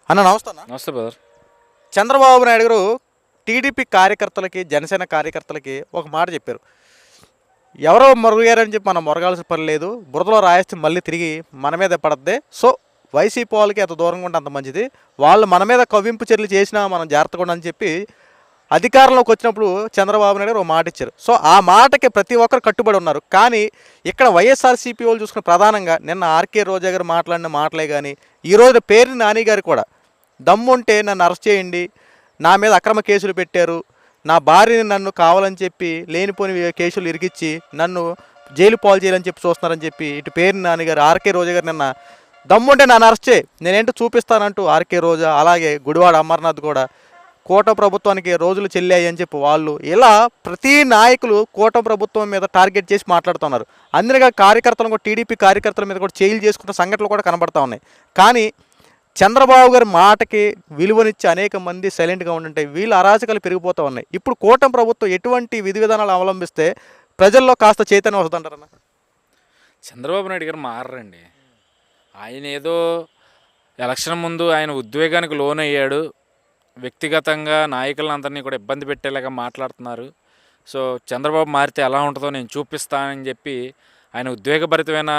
అన్న నమస్తే అన్న. నమస్తే బ్రదర్. చంద్రబాబు నాయుడు గారు టీడీపీ కార్యకర్తలకి జనసేన కార్యకర్తలకి ఒక మాట చెప్పారు. ఎవరో మొరగారని చెప్పి మనం మొరగాల్సిన పని లేదు, బురదలో రాయేస్తే మళ్ళీ తిరిగి మన మీద పడద్ది. సో వైసీపీ వాళ్ళకి ఎంత దూరంగా ఉంటే అంత మంచిది, వాళ్ళు మన మీద కవ్వింపు చర్యలు చేసినా మనం జాగ్రత్తగా ఉండని చెప్పి అధికారంలోకి వచ్చినప్పుడు చంద్రబాబు నాయుడు గారు ఒక మాట ఇచ్చారు. సో ఆ మాటకి ప్రతి ఒక్కరు కట్టుబడి ఉన్నారు. కానీ ఇక్కడ వైఎస్ఆర్సీపీ వాళ్ళు చూసుకున్న ప్రధానంగా నిన్న ఆర్కే రోజా గారు మాట్లాడిన మాటలే కానీ ఈరోజు పేర్ని నాని గారు కూడా దమ్ముంటే నన్ను అరెస్ట్ చేయండి, నా మీద అక్రమ కేసులు పెట్టారు, నా భార్యని నన్ను కావాలని చెప్పి లేనిపోని కేసులు ఇరికిచ్చి నన్ను జైలు పాలు చేయాలని చెప్పి చూస్తున్నారని చెప్పి ఇటు పేరు నాన్నగారు ఆర్కే రోజా గారు నిన్న దమ్ముంటే నన్ను అరెస్ట్ చేయి, నేనేంటో చూపిస్తానంటూ ఆర్కే రోజా అలాగే గుడివాడ అమర్నాథ్ కూడా కూటమి ప్రభుత్వానికి రోజులు చెల్లాయి అని చెప్పి వాళ్ళు ఇలా ప్రతి నాయకులు కూటమి ప్రభుత్వం మీద టార్గెట్ చేసి మాట్లాడుతున్నారు. అందుకే కార్యకర్తలు కూడా టీడీపీ కార్యకర్తల మీద కూడా చేయిలు చేసుకున్న సంఘటనలు కూడా కనబడతా ఉన్నాయి. కానీ చంద్రబాబు గారి మాటకి విలువనిచ్చి అనేక మంది సైలెంట్గా ఉంటుంటే వీళ్ళు అరాచకాలు పెరిగిపోతూ ఉన్నాయి. ఇప్పుడు కూటమి ప్రభుత్వం ఎటువంటి విధి విధానాలు అవలంబిస్తే ప్రజల్లో కాస్త చైతన్యం వస్తుందంటారన్న? చంద్రబాబు నాయుడు గారు మారండి. ఆయన ఏదో ఎలక్షన్ ముందు ఆయన ఉద్వేగానికి లోనయ్యాడు, వ్యక్తిగతంగా నాయకులందరినీ కూడా ఇబ్బంది పెట్టేలాగా మాట్లాడుతున్నారు. సో చంద్రబాబు మారితే ఎలా ఉంటుందో నేను చూపిస్తానని చెప్పి ఆయన ఉద్వేగభరితమైన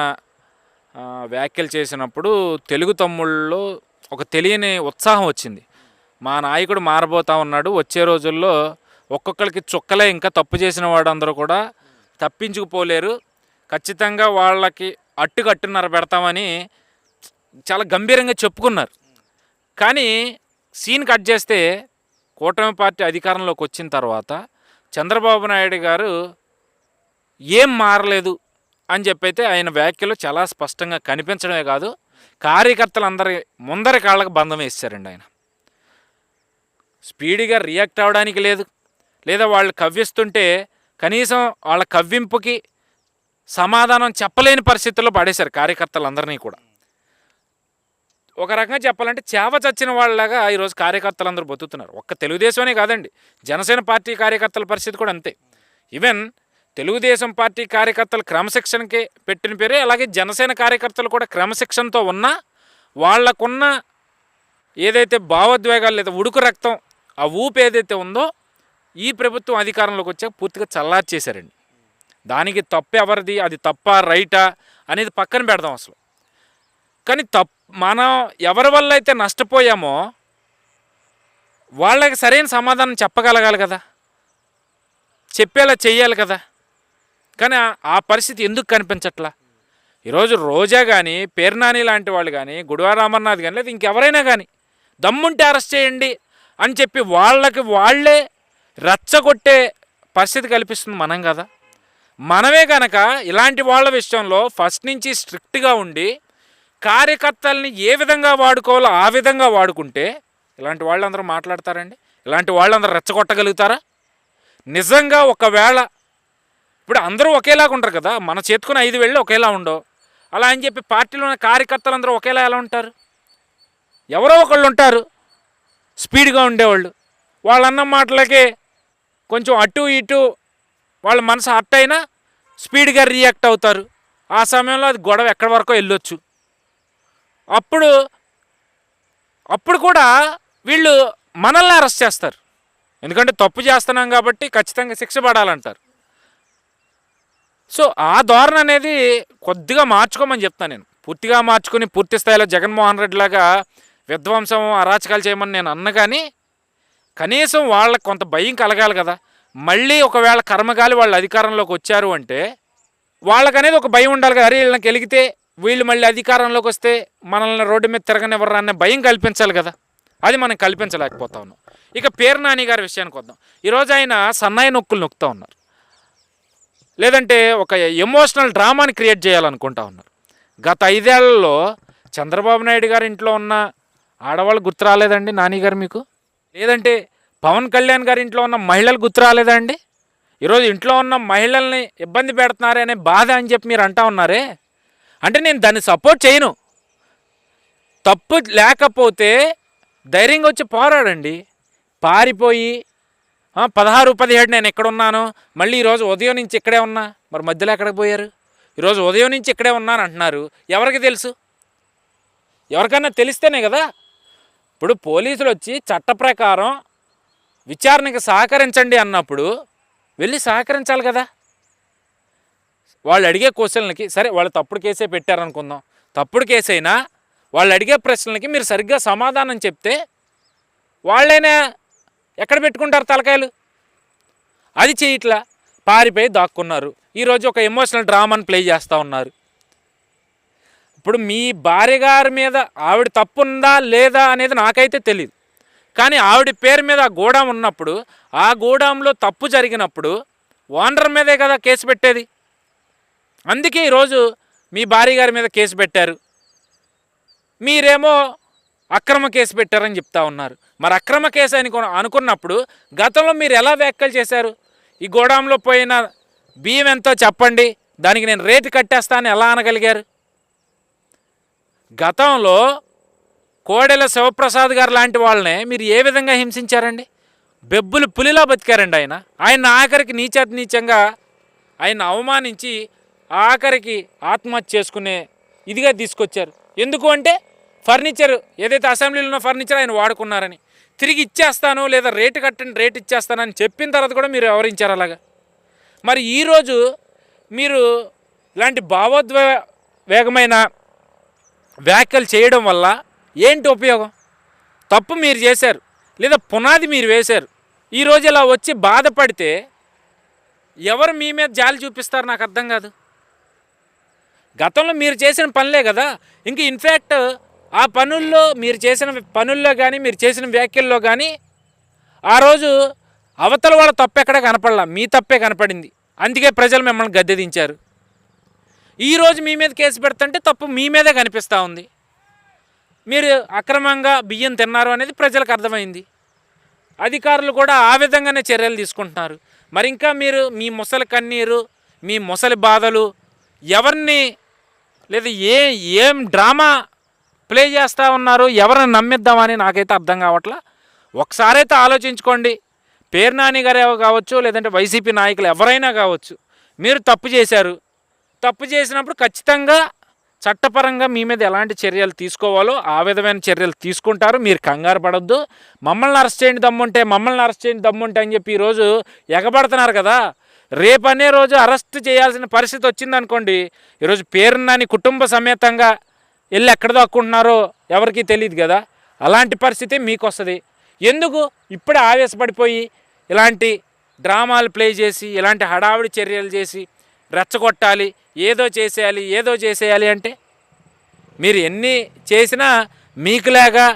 వ్యాఖ్యలు చేసినప్పుడు తెలుగు తమ్ముళ్ళలో ఒక తెలియని ఉత్సాహం వచ్చింది. మా నాయకుడు మారబోతా ఉన్నాడు, వచ్చే రోజుల్లో ఒక్కొక్కరికి చుక్కలే, ఇంకా తప్పు చేసిన వాడందరూ కూడా తప్పించుకుపోలేరు, ఖచ్చితంగా వాళ్ళకి అట్టుకట్టున్నర పెడతామని చాలా గంభీరంగా చెప్పుకున్నారు. కానీ సీన్ కట్ చేస్తే కూటమి పార్టీ అధికారంలోకి వచ్చిన తర్వాత చంద్రబాబు నాయుడు గారు ఏం మారలేదు అని చెప్పైతే ఆయన వ్యాఖ్యలు చాలా స్పష్టంగా కనిపించడమే కాదు, కార్యకర్తలందరి ముందరి కాళ్ళకు బంధం వేస్తారండి. ఆయన స్పీడ్గా రియాక్ట్ అవ్వడానికి లేదు, లేదా వాళ్ళు కవ్విస్తుంటే కనీసం వాళ్ళ కవ్వింపుకి సమాధానం చెప్పలేని పరిస్థితుల్లో పడేశారు కార్యకర్తలందరినీ కూడా. ఒక రకంగా చెప్పాలంటే చేవ చచ్చిన వాళ్ళలాగా ఈరోజు కార్యకర్తలందరూ బతుకుతున్నారు. ఒక్క తెలుగుదేశమనే కాదండి, జనసేన పార్టీ కార్యకర్తల పరిస్థితి కూడా అంతే. ఈవెన్ తెలుగుదేశం పార్టీ కార్యకర్తలు క్రమశిక్షణకి పెట్టిన పేరే, అలాగే జనసేన కార్యకర్తలు కూడా క్రమశిక్షణతో ఉన్నా వాళ్లకున్న ఏదైతే భావోద్వేగాలు లేదా ఉడుకు రక్తం ఆ ఊపు ఏదైతే ఉందో ఈ ప్రభుత్వం అధికారంలోకి వచ్చాక పూర్తిగా చల్లార్చేశారండి. దానికి తప్పు ఎవరిది, అది తప్ప రైటా అనేది పక్కన పెడదాం అసలు. కానీ మనం ఎవరి వల్ల అయితే నష్టపోయామో వాళ్ళకి సరైన సమాధానం చెప్పగలగాలి కదా, చెప్పేలా చెయ్యాలి కదా. కానీ ఆ పరిస్థితి ఎందుకు కనిపించట్లా? ఈరోజు రోజా కానీ పేర్నాని లాంటి వాళ్ళు కానీ గుడివాడ అమర్నాథ్ కానీ లేదా ఇంకెవరైనా కానీ దమ్ముంటే అరెస్ట్ చేయండి అని చెప్పి వాళ్ళకి వాళ్ళే రెచ్చగొట్టే పరిస్థితి కల్పిస్తుంది మనం కదా. మనమే కనుక ఇలాంటి వాళ్ళ విషయంలో ఫస్ట్ నుంచి స్ట్రిక్ట్గా ఉండి కార్యకర్తల్ని ఏ విధంగా వాడుకోవాలో ఆ విధంగా వాడుకుంటే ఇలాంటి వాళ్ళందరూ మాట్లాడతారండి? ఇలాంటి వాళ్ళందరూ రెచ్చగొట్టగలుగుతారా? నిజంగా ఒకవేళ ఇప్పుడు అందరూ ఒకేలాగా ఉంటారు కదా, మన చేతుకుని 5 వేళ్ళు ఒకేలా ఉండవు. అలా అని చెప్పి పార్టీలో ఉన్న కార్యకర్తలందరూ ఒకేలా ఎలా ఉంటారు? ఎవరో ఒకళ్ళు ఉంటారు స్పీడ్గా ఉండేవాళ్ళు, వాళ్ళన్న మాటలకి కొంచెం అటు ఇటు వాళ్ళ మనసు హర్ట్ అయినా స్పీడ్గా రియాక్ట్ అవుతారు. ఆ సమయంలో అది గొడవ ఎక్కడి వరకు వెళ్ళొచ్చు. అప్పుడు కూడా వీళ్ళు మనల్ని అరెస్ట్ చేస్తారు, ఎందుకంటే తప్పు చేస్తున్నాం కాబట్టి ఖచ్చితంగా శిక్ష పడాలంటారు. సో ఆ ధోరణి అనేది కొద్దిగా మార్చుకోమని చెప్తాను నేను. పూర్తిగా మార్చుకుని పూర్తి స్థాయిలో జగన్మోహన్ రెడ్డి లాగా విధ్వంసం అరాచకాలు చేయమని నేను అన్న, కానీ కనీసం వాళ్ళకి కొంత భయం కలగాలి కదా. మళ్ళీ ఒకవేళ కర్మగాలి వాళ్ళు అధికారంలోకి వచ్చారు అంటే వాళ్ళకనేది ఒక భయం ఉండాలి కదా. అరే వీళ్ళకి వెలిగితే వీళ్ళు మళ్ళీ అధికారంలోకి వస్తే మనల్ని రోడ్డు మీద తిరగనివ్వరు అనే భయం కల్పించాలి కదా, అది మనం కల్పించలేకపోతా ఉన్నాం. ఇక పేర్నాని గారి విషయానికి వద్దాం. ఈరోజు ఆయన సన్నాయి నొక్కులు నొక్కుతూ ఉన్నారు, లేదంటే ఒక ఎమోషనల్ డ్రామాని క్రియేట్ చేయాలనుకుంటా ఉన్నారు. గత 5 ఏళ్లలో చంద్రబాబు నాయుడు గారి ఇంట్లో ఉన్న ఆడవాళ్ళు గుర్తు రాలేదండి నాని గారు మీకు? లేదంటే పవన్ కళ్యాణ్ గారి ఇంట్లో ఉన్న మహిళలు గుర్తు రాలేదండి? ఈరోజు ఇంట్లో ఉన్న మహిళల్ని ఇబ్బంది పెడుతున్నారే అనే బాధ అని చెప్పి మీరు అంటా ఉన్నారే. అంటే నేను దాన్ని సపోర్ట్ చేయను. తప్పు లేకపోతే ధైర్యంగా వచ్చి పోరాడండి. పారిపోయి 16, 17 నేను ఎక్కడున్నాను, మళ్ళీ ఈరోజు ఉదయం నుంచి ఇక్కడే ఉన్నా, మరి మధ్యలో ఎక్కడికి పోయారు? ఈరోజు ఉదయం నుంచి ఇక్కడే ఉన్నాను అంటున్నారు. ఎవరికి తెలుసు? ఎవరికన్నా తెలిస్తేనే కదా. ఇప్పుడు పోలీసులు వచ్చి చట్ట ప్రకారం విచారణకి సహకరించండి అన్నప్పుడు వెళ్ళి సహకరించాలి కదా. వాళ్ళు అడిగే క్వశ్చన్లకి, సరే వాళ్ళు తప్పుడు కేసే పెట్టారనుకుందాం, తప్పుడు కేసు అయినా వాళ్ళు అడిగే ప్రశ్నలకి మీరు సరిగ్గా సమాధానం చెప్తే వాళ్ళైనా ఎక్కడ పెట్టుకుంటారు తలకాయలు? అది చేయట్లా, పారిపోయి దాక్కున్నారు. ఈరోజు ఒక ఎమోషనల్ డ్రామాని ప్లే చేస్తూ ఉన్నారు. ఇప్పుడు మీ భార్య గారి మీద ఆవిడ తప్పు ఉందా లేదా అనేది నాకైతే తెలియదు, కానీ ఆవిడ పేరు మీద ఆ గోడాం ఉన్నప్పుడు, ఆ గోడాంలో తప్పు జరిగినప్పుడు ఓనర్ మీదే కదా కేసు పెట్టేది. అందుకే ఈరోజు మీ భార్య గారి మీద కేసు పెట్టారు, మీరేమో అక్రమ కేసు పెట్టారని చెప్తా ఉన్నారు. మరి అక్రమ కేసు అని అనుకున్నప్పుడు గతంలో మీరు ఎలా వ్యాఖ్యలు చేశారు? ఈ గోడాంలో పోయిన బియ్యం ఎంతో చెప్పండి, దానికి నేను రేటు కట్టేస్తానని ఎలా అనగలిగారు? గతంలో కోడెల శివప్రసాద్ గారు లాంటి వాళ్ళనే మీరు ఏ విధంగా హింసించారండి? బెబ్బులు పులిలా బతికారండి ఆయన ఆఖరికి నీచంగా ఆయన అవమానించి ఆఖరికి ఆత్మహత్య చేసుకునే ఇదిగా తీసుకొచ్చారు. ఎందుకు అంటే ఫర్నిచర్ ఏదైతే అసెంబ్లీలో ఉన్న ఫర్నిచర్ ఆయన వాడుకున్నారని, తిరిగి ఇచ్చేస్తాను లేదా రేటు కట్టండి రేటు ఇచ్చేస్తానని చెప్పిన తర్వాత కూడా మీరు వ్యవహరించారు అలాగా. మరి ఈరోజు మీరు ఇలాంటి భావోద్వేగమైన వ్యాఖ్యలు చేయడం వల్ల ఏంటి ఉపయోగం? తప్పు మీరు చేశారు లేదా పునాది మీరు వేశారు. ఈరోజు ఇలా వచ్చి బాధపడితే ఎవరు మీ మీద జాలి చూపిస్తారు నాకు అర్థం కాదు. గతంలో మీరు చేసిన పనులే కదా. ఇంక ఇన్ఫ్యాక్ట్ ఆ పనుల్లో మీరు చేసిన పనుల్లో కానీ మీరు చేసిన వ్యాఖ్యల్లో కానీ ఆ రోజు అవతల వాళ్ళ తప్పు ఎక్కడ కనపడలా, మీ తప్పే కనపడింది. అందుకే ప్రజలు మిమ్మల్ని గద్దె దించారు. ఈరోజు మీ మీద కేసు పెడుతుంటే తప్పు మీ మీదే కనిపిస్తూ ఉంది. మీరు అక్రమంగా బియ్యం తిన్నారు అనేది ప్రజలకు అర్థమైంది. అధికారులు కూడా ఆ విధంగానే చర్యలు తీసుకుంటున్నారు. మరి ఇంకా మీరు మీ ముసలి కన్నీరు, మీ ముసలి బాధలు ఎవరిని లేదా ఏం డ్రామా ప్లే చేస్తూ ఉన్నారు, ఎవరిని నమ్మిద్దామని నాకైతే అర్థం కావట్లా. ఒకసారైతే ఆలోచించుకోండి. పేర్నాని గారు కావచ్చు, లేదంటే వైసీపీ నాయకులు ఎవరైనా కావచ్చు, మీరు తప్పు చేశారు. తప్పు చేసినప్పుడు ఖచ్చితంగా చట్టపరంగా మీ మీద ఎలాంటి చర్యలు తీసుకోవాలో ఆ విధమైన చర్యలు తీసుకుంటారు. మీరు కంగారు పడొద్దు. మమ్మల్ని అరెస్ట్ చేయండి దమ్ముంటే అని చెప్పి ఈరోజు ఎగబడుతున్నారు కదా. రేపనే రోజు అరెస్ట్ చేయాల్సిన పరిస్థితి వచ్చిందనుకోండి, ఈరోజు పేరున్నాని కుటుంబ సమేతంగా వెళ్ళి ఎక్కడ దాక్కుంటున్నారో ఎవరికీ తెలియదు కదా. అలాంటి పరిస్థితి మీకు వస్తుంది. ఎందుకు ఇప్పుడే ఆవేశపడిపోయి ఇలాంటి డ్రామాలు ప్లే చేసి ఇలాంటి హడావిడి చర్యలు చేసి రెచ్చగొట్టాలి, ఏదో చేసేయాలి అంటే మీరు ఎన్ని చేసినా మీకులాగా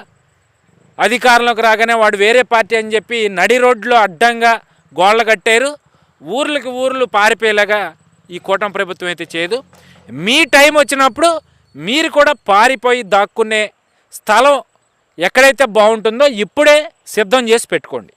అధికారంలోకి రాగానే వాడు వేరే పార్టీ అని చెప్పి నడి రోడ్లో అడ్డంగా గోళ్ళ కట్టారు. ఊర్లు పారిపోయేలాగా ఈ కూటమి ప్రభుత్వం అయితే చేయదు. మీ టైం వచ్చినప్పుడు మీరు కూడా పారిపోయి దాక్కునే స్థలం ఎక్కడైతే బాగుంటుందో ఇప్పుడే సిద్ధం చేసి పెట్టుకోండి.